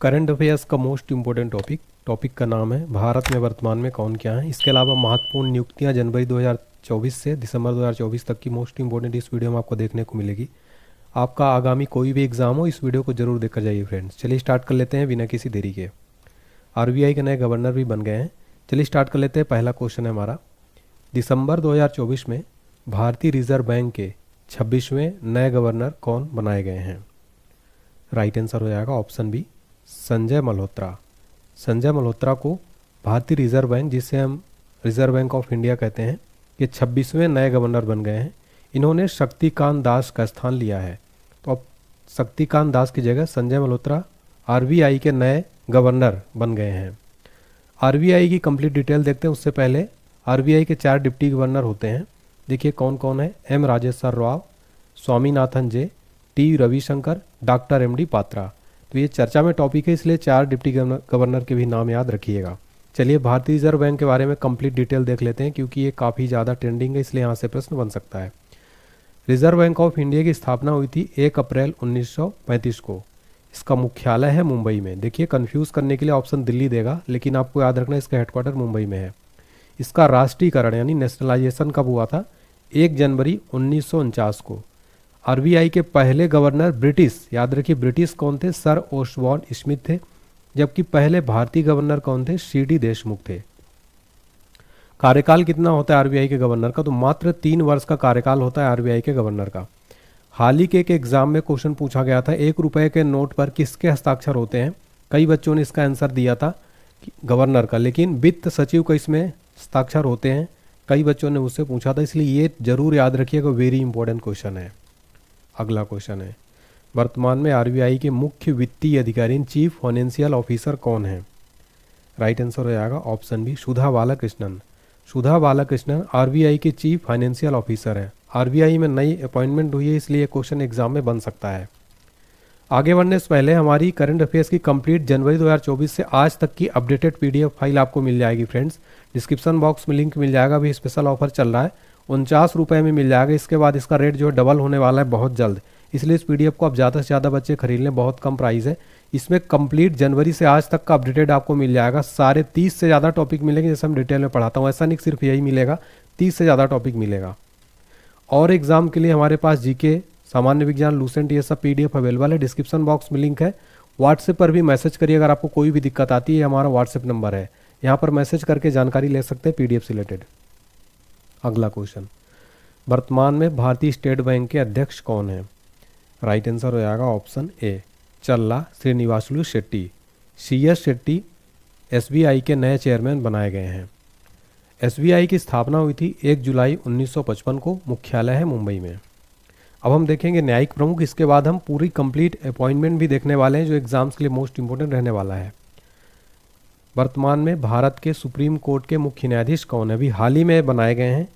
Current affairs का most important topic का नाम है भारत में वर्तमान में कौन क्या है। इसके अलावा महत्वपूर्ण नियुक्तियां जनवरी 2024 से दिसंबर 2024 तक की मोस्ट इंपॉर्टेंट इस वीडियो में आपको देखने को मिलेगी। आपका आगामी कोई भी एग्जाम हो, इस वीडियो को जरूर देखकर जाइए फ्रेंड्स। चलिए स्टार्ट कर लेते हैं बिना किसी देरी के। आरबीआई के नए गवर्नर भी बन गए हैं। चलिए स्टार्ट कर लेते हैं। पहला क्वेश्चन है हमारा, दिसंबर 2024 में भारतीय रिजर्व बैंक के 26वें नए गवर्नर कौन बनाए गए हैं। राइट आंसर हो जाएगा ऑप्शन बी, संजय मल्होत्रा। संजय मल्होत्रा को भारतीय रिजर्व बैंक, जिसे हम रिजर्व बैंक ऑफ इंडिया कहते हैं, ये 26वें नए गवर्नर बन गए हैं। इन्होंने शक्तिकांत दास का स्थान लिया है। तो अब शक्तिकांत दास की जगह संजय मल्होत्रा आरबीआई के नए गवर्नर बन गए हैं। आरबीआई की कंप्लीट डिटेल देखते हैं उससे पहले आरबीआई के 4 डिप्टी गवर्नर होते हैं। देखिए कौन कौन है। M Rajeshwar Rao, Swaminathan J, T Ravishankar, doctor M D Patra. तो ये चर्चा में टॉपिक है, इसलिए 4 डिप्टी गवर्नर के भी नाम याद रखिएगा। चलिए भारतीय रिजर्व बैंक के बारे में कंप्लीट डिटेल देख लेते हैं, क्योंकि ये काफ़ी ज़्यादा ट्रेंडिंग है, इसलिए यहाँ से प्रश्न बन सकता है। रिजर्व बैंक ऑफ इंडिया की स्थापना हुई थी 1 अप्रैल 1935 को। इसका मुख्यालय है मुंबई में। देखिए कंफ्यूज करने के लिए ऑप्शन दिल्ली देगा, लेकिन आपको याद रखना इसका हेडक्वार्टर मुंबई में है। इसका राष्ट्रीयकरण यानी नेशनलाइजेशन कब हुआ था? 1 जनवरी 1949 को। आरबीआई के पहले गवर्नर ब्रिटिश, याद रखिए ब्रिटिश कौन थे? सर ओसबॉर्न स्मिथ थे। जबकि पहले भारतीय गवर्नर कौन थे? सीडी देशमुख थे। कार्यकाल कितना होता है आरबीआई के गवर्नर का? तो मात्र 3 वर्ष का कार्यकाल होता है आरबीआई के गवर्नर का। हाल ही के एक एग्जाम में क्वेश्चन पूछा गया था, 1 रुपए के नोट पर किसके हस्ताक्षर होते हैं? कई बच्चों ने इसका आंसर दिया था गवर्नर का, लेकिन वित्त सचिव का इसमें हस्ताक्षर होते हैं। कई बच्चों ने उससे पूछा था, इसलिए ये जरूर याद रखिएगा, वेरी इंपॉर्टेंट क्वेश्चन है। अगला क्वेश्चन है, वर्तमान में आरबीआई के मुख्य वित्तीय अधिकारी चीफ फाइनेंशियल ऑफिसर कौन है? राइट आंसर हो जाएगा ऑप्शन बी, सुधा बालाकृष्णन। सुधा बालाकृष्णन आरबीआई के चीफ फाइनेंशियल ऑफिसर है। आरबीआई में नई अपॉइंटमेंट हुई है, इसलिए क्वेश्चन एग्जाम में बन सकता है। आगे बढ़ने से पहले हमारी करंट अफेयर्स की कंप्लीट जनवरी 2024 से आज तक की अपडेटेड पीडीएफ फाइल आपको मिल जाएगी फ्रेंड्स। डिस्क्रिप्शन बॉक्स में लिंक मिल जाएगा, अभी स्पेशल ऑफर चल रहा है, 49 रुपये में मिल जाएगा। इसके बाद इसका रेट जो है डबल होने वाला है बहुत जल्द, इसलिए इस पीडीएफ को आप ज़्यादा से ज़्यादा बच्चे खरीद लें, बहुत कम प्राइस है। इसमें कंप्लीट जनवरी से आज तक का अपडेटेड आपको मिल जाएगा। सारे 30 से ज़्यादा टॉपिक मिलेंगे, जैसे हम डिटेल में पढ़ाता हूँ। ऐसा नहीं सिर्फ यही मिलेगा, 30 से ज़्यादा टॉपिक मिलेगा। और एग्जाम के लिए हमारे पास जीके, सामान्य विज्ञान, लूसेंट, ये सब पीडीएफ अवेलेबल है। डिस्क्रिप्शन बॉक्स में लिंक है। व्हाट्सएप पर भी मैसेज करिए अगर आपको कोई भी दिक्कत आती है, हमारा व्हाट्सएप नंबर है, यहाँ पर मैसेज करके जानकारी ले सकते हैं पीडीएफ से रिलेटेड। अगला क्वेश्चन, वर्तमान में भारतीय स्टेट बैंक के अध्यक्ष कौन है? राइट आंसर हो जाएगा ऑप्शन ए, चल्ला श्रीनिवासलू शेट्टी। CS शेट्टी एसबीआई के नए चेयरमैन बनाए गए हैं। एसबीआई की स्थापना हुई थी 1 जुलाई 1955 को। मुख्यालय है मुंबई में। अब हम देखेंगे न्यायिक प्रमुख, इसके बाद हम पूरी कंप्लीट अपॉइंटमेंट भी देखने वाले हैं, जो एग्जाम्स के लिए मोस्ट इंपोर्टेंट रहने वाला है। वर्तमान में भारत के सुप्रीम कोर्ट के मुख्य न्यायाधीश कौन है? अभी हाल ही में बनाए गए हैं।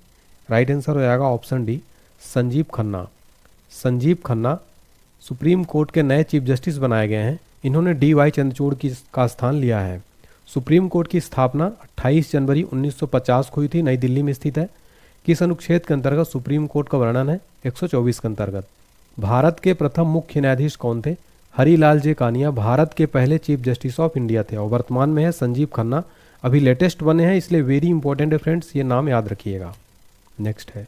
राइट आंसर हो जाएगा option D, Sanjeev Khanna. Sanjeev Khanna supreme court के नए चीफ जस्टिस बनाए गए हैं। इन्होंने DY चंद्रचूड़ का स्थान लिया है। सुप्रीम कोर्ट की स्थापना 28 जनवरी 1950 को हुई थी, नई दिल्ली में स्थित है। किस अनुच्छेद के अंतर्गत सुप्रीम कोर्ट का वर्णन है? 124 के अंतर्गत। भारत के प्रथम मुख्य न्यायाधीश कौन थे? हरिलाल जे कानिया भारत के पहले चीफ जस्टिस ऑफ इंडिया थे, और वर्तमान में है संजीव खन्ना। अभी लेटेस्ट बने हैं, इसलिए वेरी इंपॉर्टेंट है फ्रेंड्स, ये नाम याद रखिएगा। नेक्स्ट है,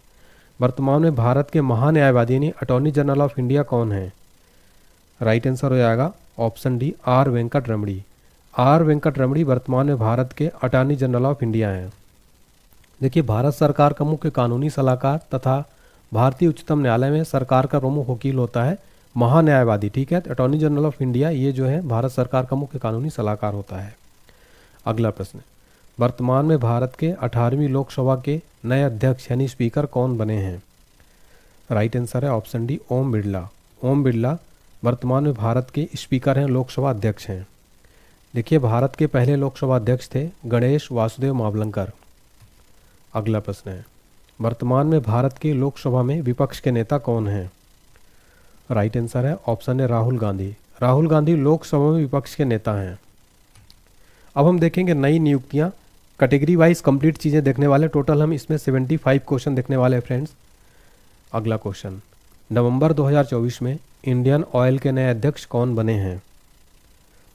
वर्तमान में भारत के महान्यायवादी यानी अटॉर्नी जनरल ऑफ इंडिया कौन है? राइट आंसर हो जाएगा option D, are Venkat Ramani. Are Venkat रमणी वर्तमान में भारत के अटॉर्नी जनरल ऑफ इंडिया हैं। देखिए भारत सरकार का मुख्य कानूनी सलाहकार तथा भारतीय उच्चतम न्यायालय में सरकार का प्रमुख वकील होता है महान्यायवादी, ठीक है। अटॉर्नी जनरल ऑफ इंडिया ये जो है भारत सरकार का मुख्य कानूनी सलाहकार होता है। अगला प्रश्न, वर्तमान में भारत के 18वीं लोकसभा के नए अध्यक्ष यानी स्पीकर कौन बने हैं? राइट आंसर है ऑप्शन डी, ओम बिरला। ओम बिरला वर्तमान में भारत के स्पीकर हैं, लोकसभा अध्यक्ष हैं। देखिए भारत के पहले लोकसभा अध्यक्ष थे गणेश वासुदेव मावलंकर। अगला प्रश्न है, वर्तमान में भारत के लोकसभा में विपक्ष के नेता कौन हैं? राइट आंसर है ऑप्शन है राहुल गांधी। राहुल गांधी लोकसभा में विपक्ष के नेता हैं। अब हम देखेंगे नई नियुक्तियां, कैटेगरी वाइज कंप्लीट चीज़ें देखने वाले। टोटल हम इसमें 75 क्वेश्चन देखने वाले हैं फ्रेंड्स। अगला क्वेश्चन, नवंबर 2024 में इंडियन ऑयल के नए अध्यक्ष कौन बने हैं?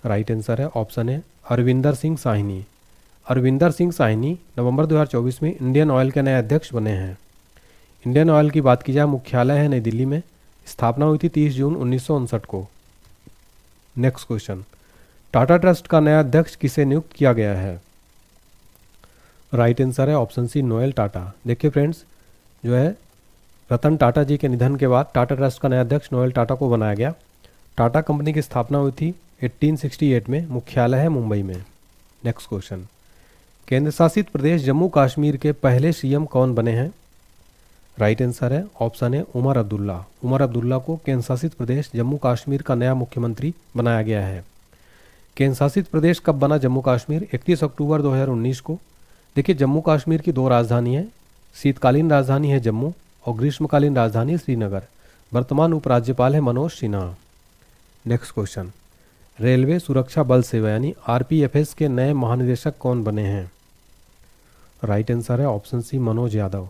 राइट आंसर है ऑप्शन है अरविंदर सिंह साहनी। अरविंदर सिंह साहनी नवंबर 2024 में इंडियन ऑयल के नए अध्यक्ष बने हैं। इंडियन ऑयल की बात की जाए, मुख्यालय है नई दिल्ली में, स्थापना हुई थी 30 जून 1959 को। नेक्स्ट क्वेश्चन, टाटा ट्रस्ट का नया अध्यक्ष किसे नियुक्त किया गया है? राइट आंसर है ऑप्शन सी नोएल टाटा। देखिए फ्रेंड्स, जो है रतन टाटा जी के निधन के बाद टाटा ट्रस्ट का नया अध्यक्ष नोएल टाटा को बनाया गया। टाटा कंपनी की स्थापना हुई थी 1868 में, मुख्यालय है मुंबई में। नेक्स्ट क्वेश्चन, केंद्र शासित प्रदेश जम्मू कश्मीर के पहले सीएम कौन बने हैं? राइट आंसर है ऑप्शन है उमर अब्दुल्ला। उमर अब्दुल्ला को केंद्र शासित प्रदेश जम्मू कश्मीर का नया मुख्यमंत्री बनाया गया है। केंद्र शासित प्रदेश कब बना जम्मू कश्मीर? 31 अक्टूबर 2019 को। देखिए, जम्मू कश्मीर की 2 राजधानी है, शीतकालीन राजधानी है जम्मू और ग्रीष्मकालीन राजधानी श्रीनगर। वर्तमान उपराज्यपाल है Manoj Sinha. Next question, railway सुरक्षा बल सेवा यानी आरपीएफएस के नए महानिदेशक कौन बने हैं? राइट आंसर है option C Manoj Yadav.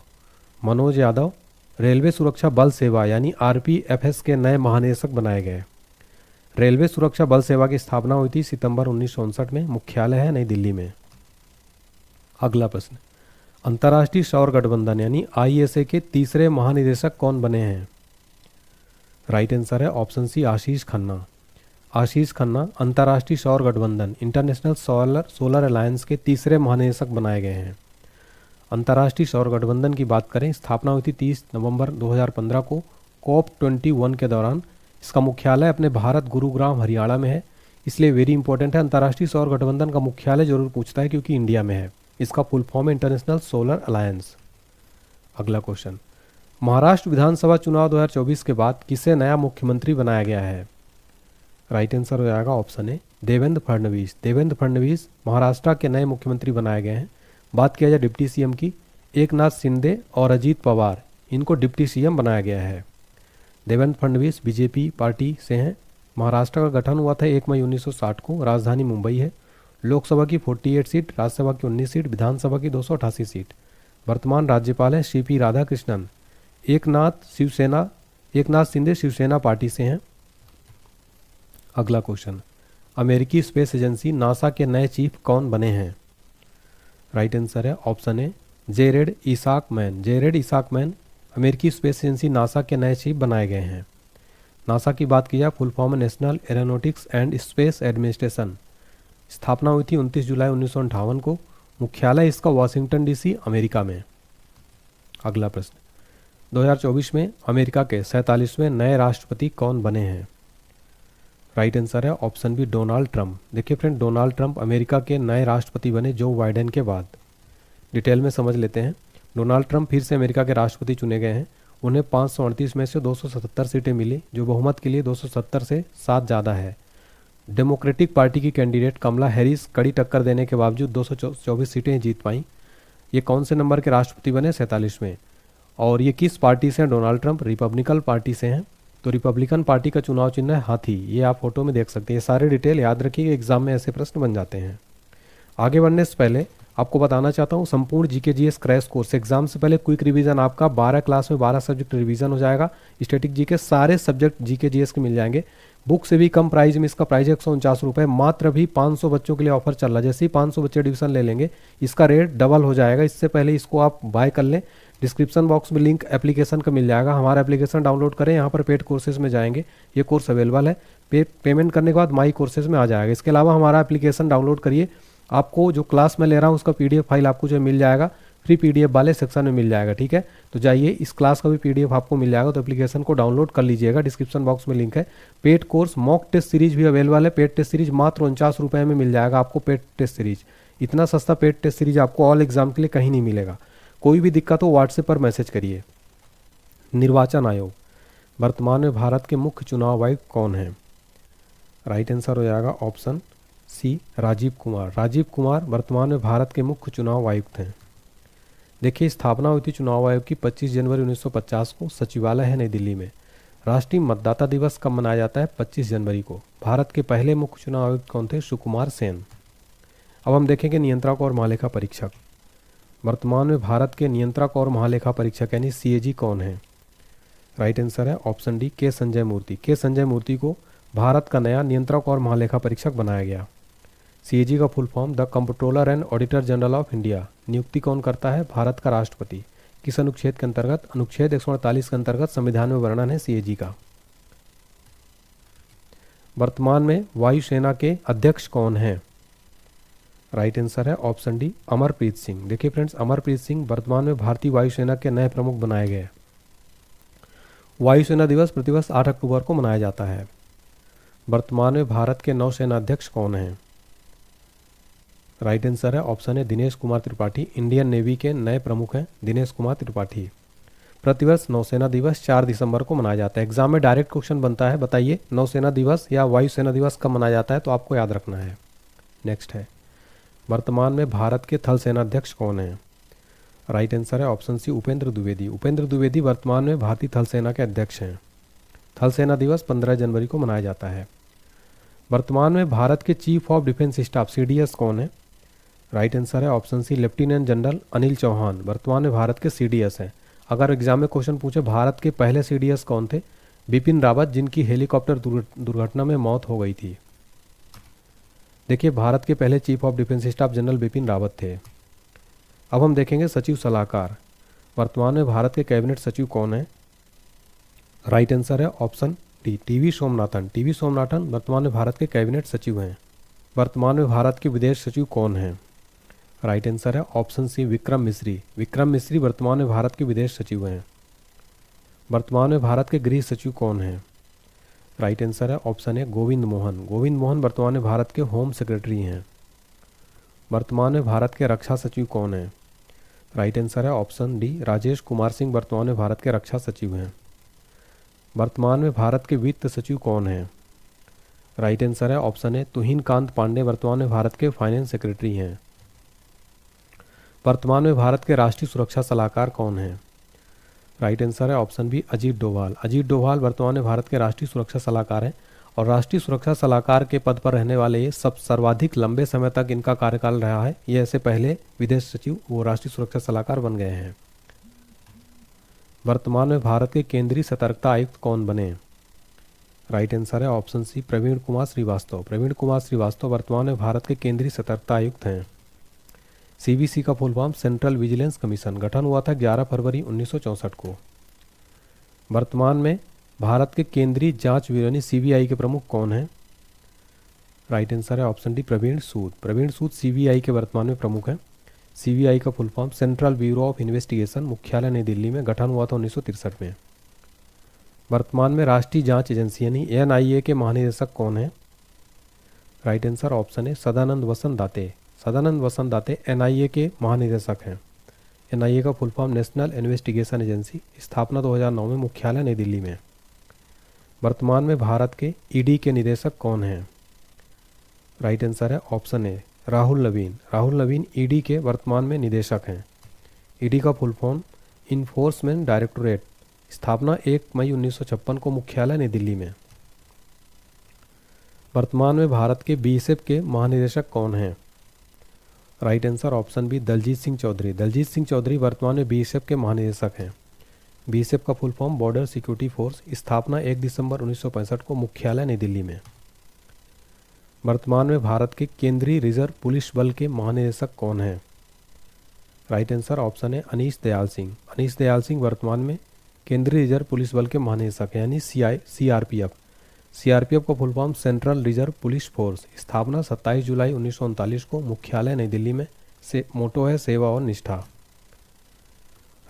Manoj Yadav railway सुरक्षा बल सेवा यानी आरपीएफएस के नए महानिदेशक बनाए गए। रेलवे सुरक्षा बल सेवा की स्थापना हुई थी सितंबर 1959 में, मुख्यालय है नई दिल्ली में। अगला प्रश्न, अंतर्राष्ट्रीय सौर गठबंधन यानी आईएसए के तीसरे महानिदेशक कौन बने हैं? राइट आंसर है ऑप्शन सी आशीष खन्ना। आशीष खन्ना अंतर्राष्ट्रीय सौर गठबंधन इंटरनेशनल सोलर अलायंस के तीसरे महानिदेशक बनाए गए हैं। अंतर्राष्ट्रीय सौर गठबंधन की बात करें, स्थापना हुई थी 30 नवंबर 2015 को COP21 के दौरान। इसका मुख्यालय अपने भारत गुरुग्राम हरियाणा में है, इसलिए वेरी इंपॉर्टेंट है। अंतर्राष्ट्रीय सौर गठबंधन का मुख्यालय जरूर पूछता है क्योंकि इंडिया में है। इसका फुल फॉर्म है इंटरनेशनल सोलर अलायंस। अगला क्वेश्चन, महाराष्ट्र विधानसभा चुनाव 2024 के बाद किसे नया मुख्यमंत्री बनाया गया है? राइट आंसर हो जाएगा ऑप्शन ए देवेंद्र फडणवीस। देवेंद्र फडणवीस महाराष्ट्र के नए मुख्यमंत्री बनाए गए हैं। बात किया जाए डिप्टी सीएम की, एकनाथ शिंदे और अजीत पवार, इनको डिप्टी सीएम बनाया गया है। देवेंद्र फडणवीस बीजेपी पार्टी से हैं। महाराष्ट्र का गठन हुआ था 1 मई 1960 को। राजधानी मुंबई है। लोकसभा की 48 सीट, राज्यसभा की 19 सीट, विधानसभा की 288 सीट। वर्तमान राज्यपाल हैं सीपी राधाकृष्णन। एकनाथ शिंदे शिवसेना पार्टी से हैं। अगला क्वेश्चन, अमेरिकी स्पेस एजेंसी नासा के नए चीफ कौन बने हैं? राइट आंसर है ऑप्शन ए जेरेड इसाकमैन। जेरेड इसाकमैन अमेरिकी स्पेस एजेंसी नासा के नए चीफ बनाए गए हैं। नासा की बात की जाए, फुल फॉर्म है national aeronautics and space administration. स्थापना हुई थी 29 जुलाई 1958 को। मुख्यालय इसका वाशिंगटन डीसी अमेरिका में। अगला प्रश्न, 2024 में अमेरिका के 47वें नए राष्ट्रपति कौन बने हैं? राइट आंसर है ऑप्शन बी डोनाल्ड ट्रंप। देखिए फ्रेंड, डोनाल्ड ट्रंप अमेरिका के नए राष्ट्रपति बने जो बाइडेन के बाद। डिटेल में समझ लेते हैं। डोनाल्ड ट्रंप फिर से अमेरिका के राष्ट्रपति चुने गए हैं। उन्हें 538 में से 277 सीटें मिली, जो बहुमत के लिए 270 से 7 ज़्यादा है। डेमोक्रेटिक पार्टी की कैंडिडेट कमला हैरिस कड़ी टक्कर देने के बावजूद 224 सीटें जीत पाई। ये कौन से नंबर के राष्ट्रपति बने? 47वें। और ये किस पार्टी से हैं डोनाल्ड ट्रंप? रिपब्लिकन पार्टी से हैं। तो रिपब्लिकन पार्टी का चुनाव चिन्ह है हाथी। ये आप फोटो में देख सकते हैं। ये सारे डिटेल याद रखिए, एग्जाम में ऐसे प्रश्न बन जाते हैं। आगे बढ़ने से पहले आपको बताना चाहता हूँ, संपूर्ण GK GS crash course exam से पहले क्विक रिवीजन आपका 12 क्लास में 12 सब्जेक्ट रिवीजन हो जाएगा। स्टैटिक जीके सारे सब्जेक्ट जीके जीएस के मिल जाएंगे। बुक से भी कम प्राइस में इसका प्राइस है 149 रुपये। मात्र भी 500 बच्चों के लिए ऑफर चल रहा है। जैसे ही 500 बच्चे एडमिशन ले लेंगे इसका रेट डबल हो जाएगा। इससे पहले इसको आप बाय कर लें। डिस्क्रिप्शन बॉक्स में लिंक एप्लीकेशन का मिल जाएगा। हमारा एप्लीकेशन डाउनलोड करें, यहाँ पर पेड कोर्सेज में जाएंगे, ये कोर्स अवेलेबल है। पेमेंट करने के बाद माई कोर्सेज में आ जाएगा। इसके अलावा हमारा एप्लीकेशन डाउनलोड करिए, आपको जो क्लास में ले रहा हूँ उसका पीडीएफ फाइल आपको जो मिल जाएगा, फ्री पीडीएफ वाले सेक्शन में मिल जाएगा। ठीक है, तो जाइए, इस क्लास का भी पीडीएफ आपको मिल जाएगा, तो एप्लीकेशन को डाउनलोड कर लीजिएगा। डिस्क्रिप्शन बॉक्स में लिंक है। Paid course mock test series भी अवेलेबल है। पेड टेस्ट सीरीज मात्र 49 रुपये में मिल जाएगा आपको। पेड टेस्ट सीरीज, इतना सस्ता पेड टेस्ट सीरीज आपको ऑल एग्जाम के लिए कहीं नहीं मिलेगा। कोई भी दिक्कत हो व्हाट्सएप पर मैसेज करिए। निर्वाचन आयोग वर्तमान में भारत के मुख्य चुनाव आयुक्त कौन है? राइट आंसर हो जाएगा ऑप्शन सी राजीव कुमार। राजीव कुमार वर्तमान में भारत के मुख्य चुनाव आयुक्त हैं। देखिए, स्थापना हुई थी चुनाव आयोग की 25 जनवरी 1950 को। सचिवालय है नई दिल्ली में। राष्ट्रीय मतदाता दिवस कब मनाया जाता है? 25 जनवरी को। भारत के पहले मुख्य चुनाव आयुक्त कौन थे? सुकुमार सेन। अब हम देखेंगे नियंत्रक और महालेखा परीक्षक। वर्तमान में भारत के नियंत्रक और महालेखा परीक्षक यानी सीएजी कौन है? राइट आंसर है ऑप्शन डी के संजय मूर्ति। के संजय मूर्ति को भारत का नया नियंत्रक और महालेखा परीक्षक बनाया गया। सीएजी का full form the comptroller and auditor general of India. नियुक्ति कौन करता है? भारत का राष्ट्रपति। किस अनुच्छेद के अंतर्गत? अनुच्छेद 148 के अंतर्गत संविधान में वर्णन है सीएजी का। वर्तमान में वायुसेना के अध्यक्ष कौन हैं? राइट आंसर है ऑप्शन डी, अमरप्रीत सिंह। देखिए फ्रेंड्स, अमरप्रीत सिंह वर्तमान में भारतीय वायुसेना के नए प्रमुख बनाए गए। वायुसेना दिवस प्रतिवर्ष 8 अक्टूबर को मनाया जाता है। वर्तमान में भारत के नौसेना अध्यक्ष कौन हैं? राइट आंसर है ऑप्शन है दिनेश कुमार त्रिपाठी। इंडियन नेवी के नए प्रमुख हैं दिनेश कुमार त्रिपाठी। प्रतिवर्ष नौसेना दिवस 4 दिसंबर को मनाया जाता है। एग्जाम में डायरेक्ट क्वेश्चन बनता है, बताइए नौसेना दिवस या वायुसेना दिवस कब मनाया जाता है, तो आपको याद रखना है। नेक्स्ट है, वर्तमान में भारत के थल सेना अध्यक्ष कौन हैं? राइट आंसर है ऑप्शन सी, उपेंद्र द्विवेदी। उपेंद्र द्विवेदी वर्तमान में भारतीय थल सेना के अध्यक्ष हैं। थल सेना दिवस 15 जनवरी को मनाया जाता है। वर्तमान में भारत के chief of defence staff CDS कौन है? राइट आंसर है option C, lieutenant general Anil Chauhan वर्तमान में भारत के सीडीएस हैं। अगर एग्जाम में क्वेश्चन पूछे भारत के पहले सीडीएस कौन थे? बिपिन रावत, जिनकी हेलीकॉप्टर दुर्घटना में मौत हो गई थी। देखिए, भारत के पहले chief of defence staff general Bipin Rawat थे। अब हम देखेंगे सचिव सलाहकार। वर्तमान में भारत के कैबिनेट सचिव कौन है? राइट आंसर है option D, TV Somanathan. TV Somanathan वर्तमान में भारत के कैबिनेट सचिव हैं। वर्तमान में भारत के विदेश सचिव कौन हैं? राइट आंसर है ऑप्शन सी, विक्रम मिश्री। विक्रम मिश्री वर्तमान में भारत के विदेश सचिव हैं। वर्तमान में भारत के गृह सचिव कौन हैं? राइट आंसर है ऑप्शन ए, गोविंद मोहन। गोविंद मोहन वर्तमान में भारत के होम सेक्रेटरी हैं। वर्तमान में भारत के रक्षा सचिव कौन हैं? राइट आंसर है ऑप्शन डी, राजेश कुमार सिंह वर्तमान में भारत के रक्षा सचिव हैं। वर्तमान में भारत के वित्त सचिव कौन हैं? राइट आंसर है ऑप्शन ए, तुहिन कांत पांडे वर्तमान में भारत के फाइनेंस सेक्रेटरी हैं। वर्तमान में भारत के राष्ट्रीय सुरक्षा सलाहकार कौन हैं? राइट आंसर है ऑप्शन बी, अजीत डोभाल। अजीत डोभाल वर्तमान में भारत के राष्ट्रीय सुरक्षा सलाहकार हैं और राष्ट्रीय सुरक्षा सलाहकार के पद पर रहने वाले ये सब सर्वाधिक लंबे समय तक इनका कार्यकाल रहा है। ये ऐसे पहले विदेश सचिव वो राष्ट्रीय सुरक्षा सलाहकार बन गए हैं। वर्तमान में भारत के केंद्रीय सतर्कता आयुक्त कौन बने? राइट आंसर है ऑप्शन सी, प्रवीण कुमार श्रीवास्तव। प्रवीण कुमार श्रीवास्तव वर्तमान में भारत के केंद्रीय सतर्कता आयुक्त हैं। सीवीसी का full form central vigilance commission. गठन हुआ था 11 फरवरी 1964 को। वर्तमान में भारत के केंद्रीय जांच ब्यूरो यानी सीबीआई के प्रमुख कौन हैं? राइट आंसर है ऑप्शन डी, प्रवीण सूद। प्रवीण सूद सीबीआई के वर्तमान में प्रमुख हैं। सीबीआई का full form central bureau of investigation, मुख्यालय नई दिल्ली में। गठन हुआ था 1963 में। वर्तमान में राष्ट्रीय जांच एजेंसी यानी एनआईए के महानिदेशक कौन हैं? राइट आंसर ऑप्शन है, सदानंद वसंत दाते। सदानंद वसंत दाते एनआईए के महानिदेशक हैं। एनआईए का full form national investigation agency. स्थापना 2009 में, मुख्यालय नई दिल्ली में। वर्तमान में भारत के ईडी के निदेशक कौन हैं? राइट आंसर है option A, Rahul Naveen. Rahul Naveen ED के वर्तमान में निदेशक हैं। ईडी का फुल फॉर्म इन्फोर्समेंट डायरेक्टोरेट। स्थापना 1 मई 1956 को, मुख्यालय नई दिल्ली में। वर्तमान में भारत के बीएसएफ के महानिदेशक कौन हैं? Right answer option B, Daljeet Singh Chaudhary. Daljeet Singh Chaudhary वर्तमान में बीएसएफ के महानिदेशक हैं। बीएसएफ का full form border security force. स्थापना 1 दिसंबर 1965 को, मुख्यालय नई दिल्ली में। वर्तमान में भारत के केंद्रीय रिजर्व पुलिस बल के महानिदेशक कौन हैं? राइट आंसर ऑप्शन है, अनीश दयाल सिंह। अनीश दयाल सिंह वर्तमान में केंद्रीय रिजर्व पुलिस बल के महानिदेशक हैं यानी सीआरपीएफ। सीआरपीएफ का full form central reserve police force. स्थापना 27 जुलाई 1939 को, मुख्यालय नई दिल्ली में। से मोटो है सेवा और निष्ठा।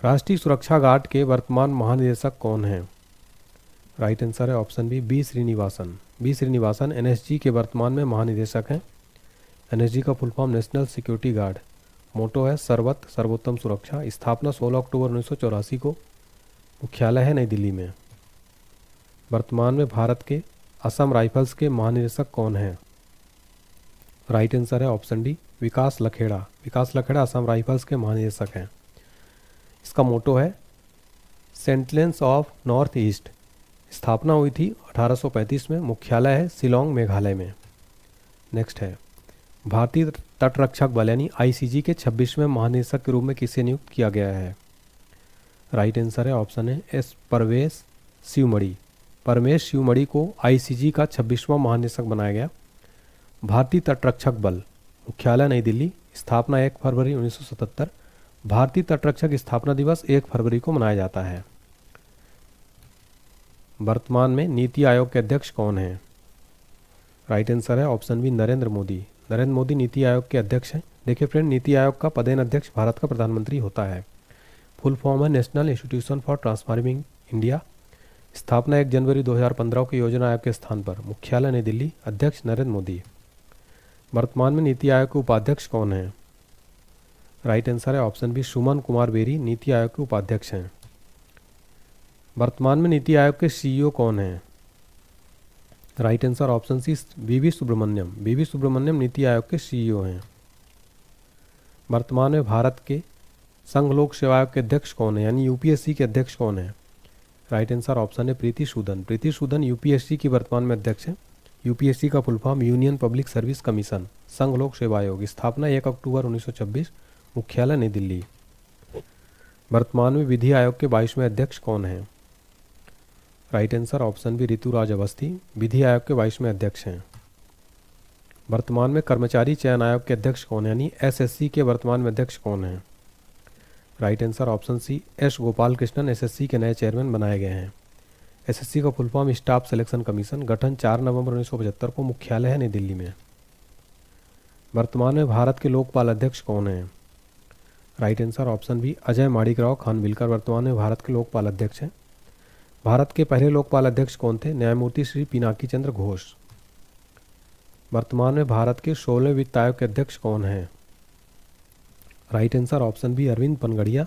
राष्ट्रीय सुरक्षा गार्ड के वर्तमान महानिदेशक कौन हैं? राइट आंसर है option B, B Srinivasan. B Srinivasan NSG के वर्तमान में महानिदेशक हैं। एनएसजी का full form national security guard. मोटो है सर्वोत्तम सुरक्षा। स्थापना 16 अक्टूबर 1984 को, मुख्यालय है नई दिल्ली में। वर्तमान में भारत के असम राइफल्स के महानिदेशक कौन हैं? राइट आंसर है ऑप्शन डी, विकास लखेड़ा। विकास लखेड़ा असम राइफल्स के महानिदेशक हैं। इसका मोटो है सेंटिनेल्स ऑफ नॉर्थ ईस्ट। स्थापना हुई थी 1835 में, मुख्यालय है शिलोंग मेघालय में। नेक्स्ट है, भारतीय तटरक्षक बल यानी आईसीजी के 26वें महानिदेशक के रूप में किसे नियुक्त किया गया है? राइट आंसर है ऑप्शन है एस परवेश शिवमणि। परमेश शिवमणि को आईसीजी का 26वां महानिदेशक बनाया गया। भारतीय तटरक्षक बल, मुख्यालय नई दिल्ली, स्थापना 1 फरवरी 1977। भारतीय तटरक्षक स्थापना दिवस 1 फरवरी को मनाया जाता है। वर्तमान में नीति आयोग के अध्यक्ष कौन हैं? राइट आंसर है ऑप्शन बी नरेंद्र मोदी। नरेंद्र मोदी नीति आयोग के अध्यक्ष हैं। देखिए फ्रेंड, नीति आयोग का पदेन अध्यक्ष भारत का प्रधानमंत्री होता है। फुल फॉर्म है national institution for transforming India. स्थापना 1 जनवरी 2015 को योजना आयोग के स्थान पर, मुख्यालय नई दिल्ली, अध्यक्ष नरेंद्र मोदी। वर्तमान में नीति आयोग के उपाध्यक्ष कौन हैं? राइट आंसर है option B Suman Kumar berry NITI Aayog के उपाध्यक्ष हैं। वर्तमान में नीति आयोग के सीईओ कौन हैं? राइट आंसर ऑप्शन सी वीवी सुब्रमण्यम। वीवी सुब्रमण्यम नीति आयोग के सीईओ हैं। वर्तमान में भारत के संघ लोक सेवा आयोग के अध्यक्ष कौन है, यानी यूपीएससी के अध्यक्ष कौन है? राइट आंसर ऑप्शन है प्रीति सूदन। प्रीति सूदन यूपीएससी की वर्तमान में अध्यक्ष है। यूपीएससी का full form union public service commission, संघ लोक सेवा आयोग। स्थापना 1 अक्टूबर 1926, मुख्यालय नई दिल्ली। वर्तमान में विधि आयोग के 22वें अध्यक्ष कौन हैं? Right answer option B Rituraj Awasthi. विधि आयोग के 22वें अध्यक्ष हैं। वर्तमान में कर्मचारी चयन आयोग के अध्यक्ष कौन है, यानी एसएससी के वर्तमान में अध्यक्ष कौन हैं? Right answer option C S Gopal Krishnan SSC के नए चेयरमैन बनाए गए हैं। एसएससी का full form staff selection commission, गठन 4 नवंबर 1975 को, मुख्यालय है नई दिल्ली में। वर्तमान में भारत के लोकपाल अध्यक्ष कौन हैं? Right answer option B Ajay Manikrao Khanwilkar वर्तमान में भारत के लोकपाल अध्यक्ष हैं। भारत के पहले लोकपाल अध्यक्ष कौन थे? न्यायमूर्ति श्री पिनाकी चंद्र घोष। वर्तमान में भारत के 16वें वित्त आयोग के अध्यक्ष कौन हैं? Right answer option B Arvind Panagariya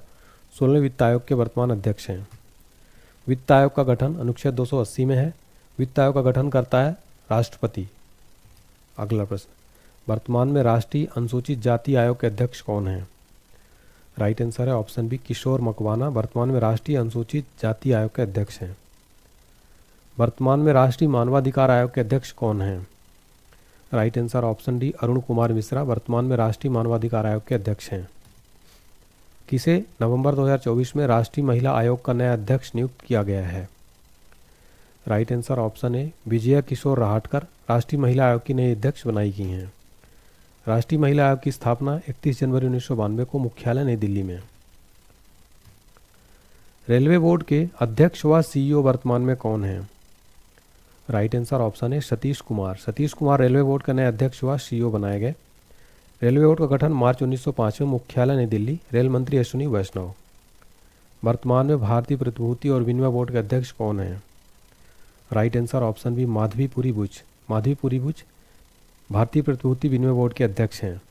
16वें वित्त आयोग के वर्तमान अध्यक्ष हैं। वित्त आयोग का गठन अनुच्छेद 280 में है। वित्त आयोग का गठन करता है राष्ट्रपति। अगला प्रश्न, वर्तमान में राष्ट्रीय अनुसूचित जाति आयोग के अध्यक्ष कौन हैं? राइट आंसर है ऑप्शन बी किशोर मकवाना वर्तमान में राष्ट्रीय अनुसूचित जाति आयोग के अध्यक्ष हैं। वर्तमान में राष्ट्रीय मानवाधिकार आयोग के अध्यक्ष कौन हैं? Right answer option D Arun Kumar Mishra वर्तमान में राष्ट्रीय मानवाधिकार आयोग के अध्यक्ष हैं। किसे नवंबर 2024 में राष्ट्रीय महिला आयोग का नया अध्यक्ष नियुक्त किया गया है? Right answer option A Vijaya Kishore Rahatkar राष्ट्रीय महिला आयोग की नई अध्यक्ष बनाई गई हैं। राष्ट्रीय महिला आयोग की स्थापना 31 जनवरी 1992 को, मुख्यालय नई दिल्ली में। रेलवे बोर्ड के अध्यक्ष व सीईओ वर्तमान में कौन हैं? राइट आंसर ऑप्शन है सतीश कुमार। सतीश कुमार रेलवे बोर्ड का नए अध्यक्ष व सीईओ बनाए गए। रेलवे बोर्ड का गठन मार्च 1905 में, मुख्यालय नई दिल्ली। रेल मंत्री अश्विनी वैष्णव। वर्तमान में भारतीय प्रतिभूति और विनिमय बोर्ड के अध्यक्ष कौन हैं? Right answer option B Madhabi Puri Buch. Madhabi Puri Buch भारतीय प्रतिभूति विनिमय बोर्ड के अध्यक्ष हैं।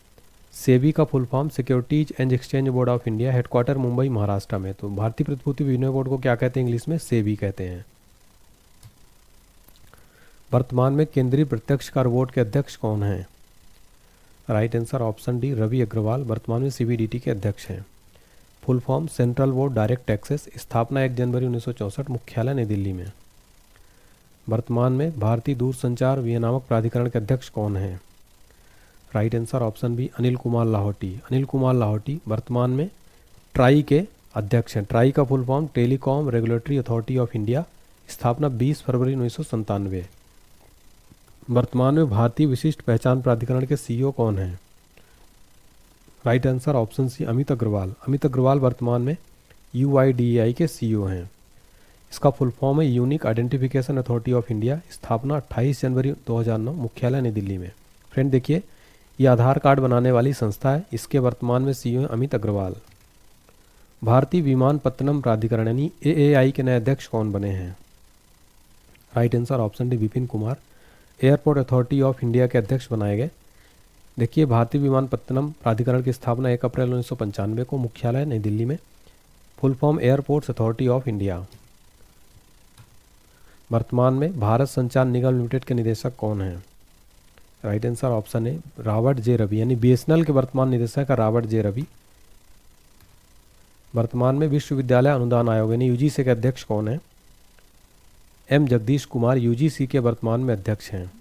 सेबी का full form securities and exchange board of India, headquarter Mumbai Maharashtra में। तो भारतीय प्रतिभूति विनिमय बोर्ड को क्या कहते हैं इंग्लिश में? सेबी कहते हैं। वर्तमान में केंद्रीय प्रत्यक्ष कर बोर्ड के अध्यक्ष कौन हैं? Right answer option D Ravi Agarwal वर्तमान में सीबीडीटी के अध्यक्ष हैं। Full form central board direct taxes. स्थापना 1 जनवरी 1964, मुख्यालय नई दिल्ली में। वर्तमान में भारतीय दूरसंचार विनियामक प्राधिकरण के अध्यक्ष कौन हैं? Right answer option B Anil Kumar Lahoti. Anil Kumar Lahoti वर्तमान में ट्राई के अध्यक्ष हैं। ट्राई का full form telecom regulatory authority of India. स्थापना 20 फरवरी 1997। वर्तमान में भारतीय विशिष्ट पहचान प्राधिकरण के सीईओ कौन हैं? Right answer option C Amit Agarwal. Amit Agarwal वर्तमान में यूआईडीएआई के सीईओ हैं। इसका फुल फॉर्म है unique identification authority of India. स्थापना 28 जनवरी 2009, मुख्यालय नई दिल्ली में। फ्रेंड देखिए, ये आधार कार्ड बनाने वाली संस्था है। इसके वर्तमान में सीईओ हैं अमित अग्रवाल। भारतीय विमानपत्तनम प्राधिकरण यानी एएआई के नए अध्यक्ष कौन बने हैं? Right answer option D Vipin Kumar. Airport authority of India के अध्यक्ष बनाए गए। देखिए, भारतीय विमानपत्तनम प्राधिकरण की स्थापना 1 अप्रैल 1995 को, मुख्यालय नई दिल्ली में। Full form airports authority of India. वर्तमान में भारत संचार निगम लिमिटेड के निदेशक कौन हैं? राइट आंसर ऑप्शन है रॉबर्ट जे रवि, यानी बीएसएनएल के वर्तमान निदेशक है रॉबर्ट जे रवि। वर्तमान में विश्वविद्यालय अनुदान आयोग यानी यूजीसी के अध्यक्ष कौन है? एम जगदीश कुमार यूजीसी के वर्तमान में अध्यक्ष हैं।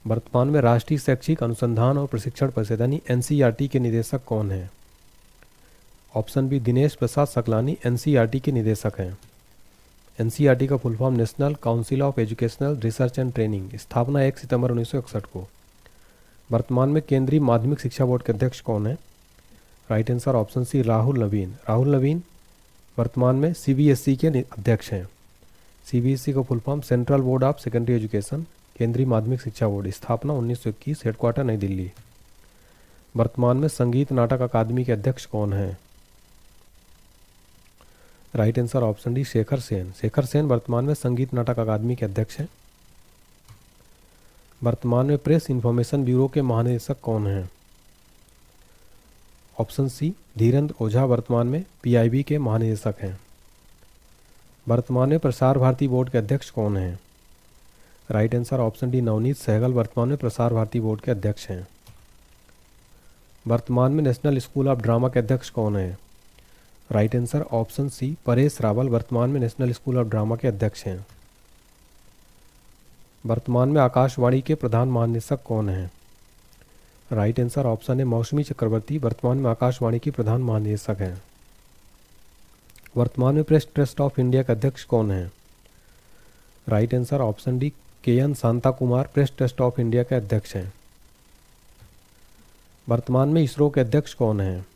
वर्तमान में राष्ट्रीय शैक्षिक अनुसंधान और प्रशिक्षण परिषद यानी एनसीईआरटी के निदेशक कौन हैं? Option B Dinesh Prasad Saklani NCERT के निदेशक हैं। एनसीईआरटी का full form national council of educational research and training, स्थापना 1 सितंबर 1961 को। वर्तमान में केंद्रीय माध्यमिक शिक्षा बोर्ड के अध्यक्ष कौन है? Right answer option C Rahul Naveen. Rahul Naveen वर्तमान में सीबीएसई के अध्यक्ष हैं। सीबीएसई का full form central board of secondary education, केंद्रीय माध्यमिक शिक्षा बोर्ड, स्थापना 1921, हेडक्वार्टर नई दिल्ली। वर्तमान में संगीत नाटक अकादमी के अध्यक्ष कौन हैं? Right answer option D Shekhar Sen. Shekhar Sen वर्तमान में संगीत नाटक अकादमी के अध्यक्ष हैं। वर्तमान में प्रेस इंफॉर्मेशन ब्यूरो के महानिदेशक कौन हैं? ऑप्शन सी धीरेन्द्र ओझा वर्तमान में पीआईबी के महानिदेशक हैं। वर्तमान में प्रसार भारती बोर्ड के अध्यक्ष कौन हैं? Right answer option D Navneet Sehgal वर्तमान में प्रसार भारती बोर्ड के अध्यक्ष हैं। वर्तमान में नेशनल स्कूल ऑफ ड्रामा के अध्यक्ष कौन हैं? Right answer option C Paresh Rawal वर्तमान में नेशनल स्कूल ऑफ ड्रामा के अध्यक्ष हैं। वर्तमान में आकाशवाणी के प्रधान महानिदेशक कौन हैं? राइट आंसर ऑप्शन है मौसमी चक्रवर्ती वर्तमान में आकाशवाणी की प्रधान महानिदेशक हैं। वर्तमान में प्रेस ट्रस्ट ऑफ इंडिया के अध्यक्ष कौन हैं? Right answer option D K. N.. Shanta Kumar press trust of India के अध्यक्ष हैं। वर्तमान में इसरो के अध्यक्ष कौन हैं?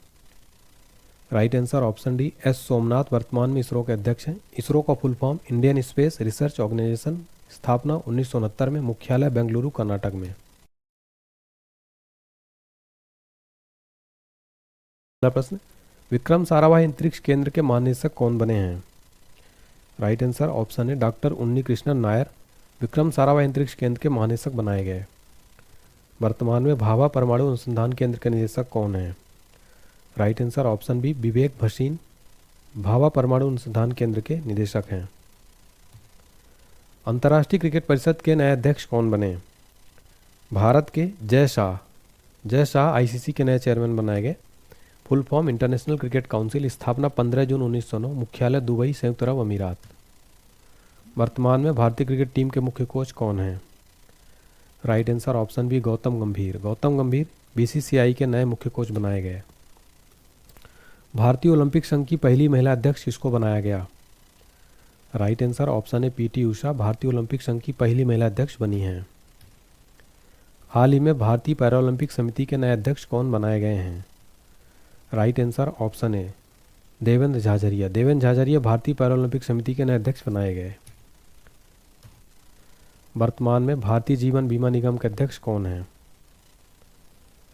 Right answer option D S Somanath वर्तमान में इसरो के अध्यक्ष हैं। इसरो का full form Indian space research organisation, स्थापना 1969 में, मुख्यालय बेंगलुरु कर्नाटक में। अगला प्रश्न, विक्रम साराभाई अंतरिक्ष केंद्र के महानिदेशक कौन बने हैं? राइट आंसर ऑप्शन है डॉक्टर उन्नी कृष्णन नायर विक्रम साराभाई अंतरिक्ष केंद्र के महानिदेशक बनाए गए। वर्तमान में भाभा परमाणु अनुसंधान केंद्र के निदेशक कौन हैं? राइट आंसर ऑप्शन बी विवेक भसीन भाभा परमाणु अनुसंधान केंद्र के निदेशक हैं। अंतर्राष्ट्रीय क्रिकेट परिषद के नए अध्यक्ष कौन बने? भारत के जय शाह आईसीसी के नए चेयरमैन बनाए गए। Full form international cricket council, स्थापना 15 जून 1909, मुख्यालय दुबई संयुक्त अरब अमीरात। वर्तमान में भारतीय क्रिकेट टीम के मुख्य कोच कौन हैं? Right answer option B Gautam Gambhir BCCI के नए मुख्य कोच बनाए गए। भारतीय ओलंपिक संघ की पहली महिला अध्यक्ष किसको बनाया गया? राइट आंसर ऑप्शन है पीटी उषा भारतीय ओलंपिक संघ की पहली महिला अध्यक्ष बनी हैं। हाल ही में भारतीय पैरालंपिक समिति के नए अध्यक्ष कौन बनाए गए हैं? राइट आंसर ऑप्शन है देवेंद्र झाझरिया भारतीय पैरालंपिक समिति के नए अध्यक्ष बनाए गए। वर्तमान में भारतीय जीवन बीमा निगम के अध्यक्ष कौन हैं?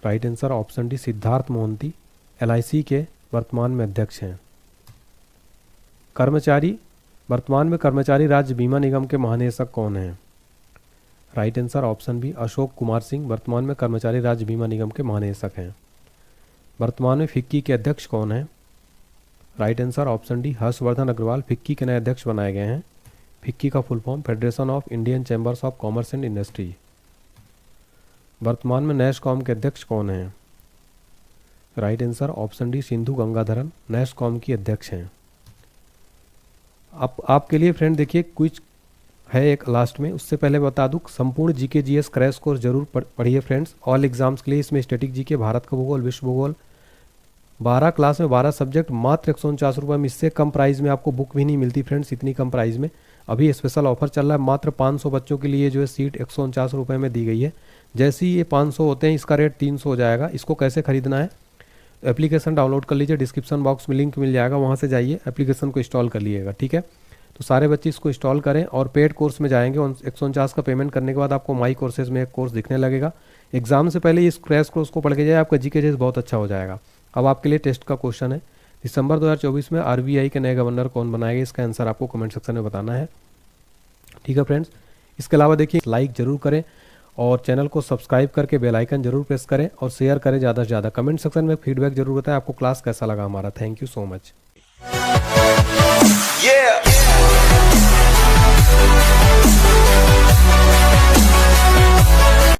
Right answer option D Siddharth Mohanty LIC के वर्तमान में अध्यक्ष हैं। वर्तमान में कर्मचारी राज्य बीमा निगम के महानिदेशक कौन हैं? Right answer option B Ashok Kumar Singh वर्तमान में कर्मचारी राज्य बीमा निगम के महानिदेशक हैं। वर्तमान में फिक्की के अध्यक्ष कौन हैं? Right answer option D Harshvardhan Agarwal FICCI के नए अध्यक्ष बनाए गए हैं। फिक्की का full form federation of Indian chambers of commerce and industry. वर्तमान में नैसकॉम के अध्यक्ष कौन हैं? Right answer option D Sindhu Gangadharan NASSCOM की अध्यक्ष हैं। आपके लिए फ्रेंड देखिए क्विज है एक लास्ट में, उससे पहले बता दूं संपूर्ण जीके जीएस क्रैश कोर्स जरूर पढ़िए फ्रेंड्स। ऑल एग्जाम्स के लिए इसमें स्टैटिक जीके, भारत का भूगोल, विश्व भूगोल, 12 क्लास में 12 सब्जेक्ट मात्र 149 रुपये में। इससे कम प्राइस में आपको बुक भी नहीं मिलती फ्रेंड्स, इतनी कम प्राइस में। अभी स्पेशल ऑफर चल रहा है, मात्र 500 बच्चों के लिए जो है सीट 149 रुपये में दी गई है। जैसे ही ये 500 होते हैं इसका रेट 300 हो जाएगा। इसको कैसे खरीदना है? एप्लीकेशन डाउनलोड कर लीजिए, डिस्क्रिप्शन बॉक्स में लिंक मिल जाएगा, वहाँ से जाइए एप्लीकेशन को इंस्टॉल कर लीजिएगा, ठीक है। तो सारे बच्चे इसको इंस्टॉल करें और पेड कोर्स में जाएंगे। 149 का पेमेंट करने के बाद आपको माई कोर्सेज में एक कोर्स दिखने लगेगा। एग्जाम से पहले इस क्रैश कोर्स को पढ़ के जाए, आपका जीके जेस बहुत अच्छा हो जाएगा। अब आपके लिए टेस्ट का क्वेश्चन है, दिसंबर 2024 में आरबीआई के नए गवर्नर कौन बनाएंगे? इसका आंसर आपको कमेंट सेक्शन में बताना है, ठीक है फ्रेंड्स। इसके अलावा देखिए लाइक जरूर करें और चैनल को सब्सक्राइब करके बेल आइकन जरूर प्रेस करें और शेयर करें ज़्यादा से ज़्यादा। कमेंट सेक्शन में फीडबैक जरूर बताएं आपको क्लास कैसा लगा हमारा। Thank you so much.